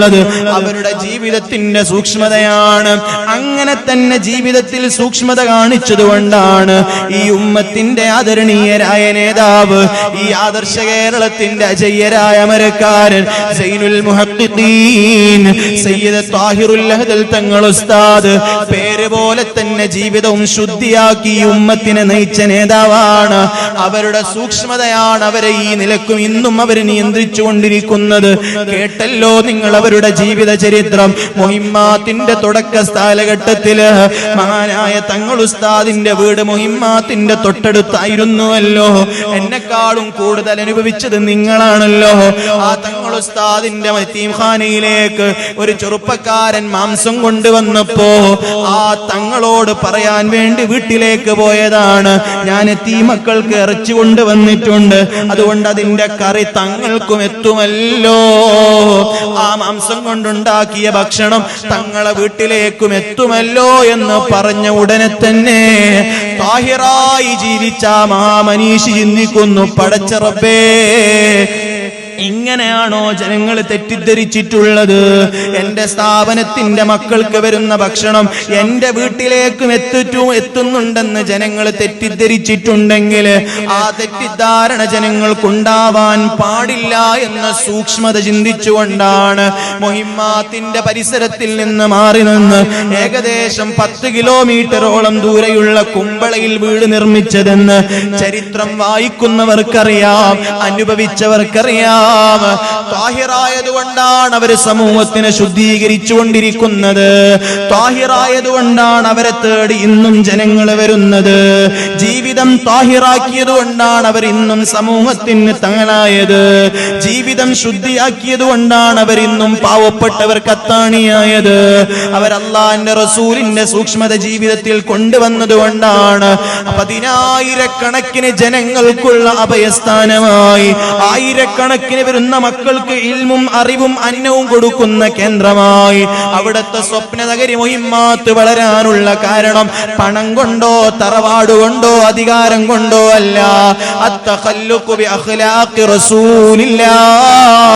എന്നുള്ളത് അവരുടെ ജീവിതത്തിന്റെ സൂക്ഷ്മതയാണ്. അങ്ങനെ തന്നെ ജീവിതത്തിൽ സൂക്ഷ്മത കാണിച്ചതുകൊണ്ടാണ് ഈ ഉമ്മത്തിന്റെ ആദരണീയരായ നേതാവ്, ഈ ആദർശ കേരളത്തിന്റെ അജയ്യരായ അമരക്കാരൻ സൈനുൽ മുഹഖ്ഖിഖീൻ സയ്യിദ് ത്വാഹിറുൽ അഹ്ദൽ തങ്ങൾ ഉസ്താദ് പേര് പോലെ തന്നെ ജീവിതവും ശുദ്ധിയാക്കി ഉമ്മത്തിനെ നയിച്ച നേതാവാണ്. അവരുടെ സൂക്ഷ്മതയാണ് അവരെ ഈ നിലക്കും ഇന്നും അവർ നിയന്ത്രിച്ചുകൊണ്ടിരിക്കുന്നത്. കേട്ടല്ലോ നിങ്ങൾ അവരുടെ ജീവിത ചരിത്രം. മുഹിമ്മാത്തിന്റെ തുടക്ക കാലഘട്ടത്തില് മഹാനായ തങ്ങൾ ഉസ്താദിന്റെ വീട് മുഹിമ്മാത്തിന്റെ തൊട്ടടുത്തായിരുന്നുവല്ലോ. എന്നെക്കാളും കൂടുതൽ അനുഭവിച്ചത് നിങ്ങളാണല്ലോ. ആ തങ്ങൾ ഉസ്താദിന്റെ യതീംഖാനയിലേക്ക് ഒരു ചെറുപ്പക്കാരൻ മാംസം കൊണ്ടുവന്നപ്പോ ആ തങ്ങളോട് പറയാൻ വേണ്ടി വീട്ടിലേക്ക് പോയതാണ്, ഞാൻ യതീമക്കൾക്ക് ഇറച്ചി കൊണ്ടുവന്നിട്ടുണ്ട്, അതുകൊണ്ട് അതിന്റെ കറി തങ്ങൾക്കും എത്തുമല്ലോ. ആ മാംസം കൊണ്ടുണ്ടാക്കിയ ഭക്ഷണം തങ്ങളെ വീട്ടിലേക്കും എത്തുമല്ലോ എന്ന് പറഞ്ഞ ഉടനെ തന്നെ താഹിറായി ജീവിച്ച മഹാമനീഷി ചിന്തിക്കുന്നു, പടച്ച റബ്ബേ, ഇങ്ങനെയാണോ ജനങ്ങൾ തെറ്റിദ്ധരിച്ചിട്ടുള്ളത്? എന്റെ സ്ഥാപനത്തിന്റെ മക്കൾക്ക് വരുന്ന ഭക്ഷണം എന്റെ വീട്ടിലേക്കും എത്തുന്നുണ്ടെന്ന് ജനങ്ങൾ തെറ്റിദ്ധരിച്ചിട്ടുണ്ടെങ്കിൽ ആ തെറ്റിദ്ധാരണ ജനങ്ങൾക്കുണ്ടാവാൻ പാടില്ല എന്ന സൂക്ഷ്മത ചിന്തിച്ചുകൊണ്ടാണ് മുഹിമ്മാത്തിന്റെ പരിസരത്തിൽ നിന്ന് മാറി നിന്ന് ഏകദേശം 10 കിലോമീറ്ററോളം ദൂരെയുള്ള കുമ്പളയിൽ വീട് നിർമ്മിച്ചതെന്ന് ചരിത്രം വായിക്കുന്നവർക്കറിയാം, അനുഭവിച്ചവർക്കറിയാം. താഹിറായതുകൊണ്ടാണ് അവര് സമൂഹത്തിനെ ശുദ്ധീകരിച്ചുകൊണ്ടിരിക്കുന്നത്. താഹിറായതുകൊണ്ടാണ് അവരെ തേടി ഇന്നും ജനങ്ങൾ വരുന്നത്. ജീവിതം താഹിറാക്കിയതുകൊണ്ടാണ് അവർ ഇന്നും സമൂഹത്തിന് തങ്ങളായത്. ജീവിതം ശുദ്ധിയാക്കിയതുകൊണ്ടാണ് അവർ ഇന്നും പാവപ്പെട്ടവർക്ക് അത്താണിയായത്. അവർ അല്ലാഹുവിന്റെ റസൂലിന്റെ സൂക്ഷ്മത ജീവിതത്തിൽ കൊണ്ടുവന്നതുകൊണ്ടാണ് 10,000-കണക്കിന് ജനങ്ങൾക്കുള്ള അഭയസ്ഥാനമായി, ആയിരക്കണക്കിന് വരുന്ന മക്കൾക്ക് ഇൽമും അറിവും അന്നവും കൊടുക്കുന്ന കേന്ദ്രമായി അവിടുത്തെ സ്വപ്ന നഗരി മുഹിമ്മാത്ത് വളരാനുള്ള കാരണം പണം കൊണ്ടോ തറവാട് കൊണ്ടോ അധികാരം കൊണ്ടോ അല്ല. അത്തഖല്ലുഖു ബി അഖ്ലാഖി റസൂലില്ലാഹ്.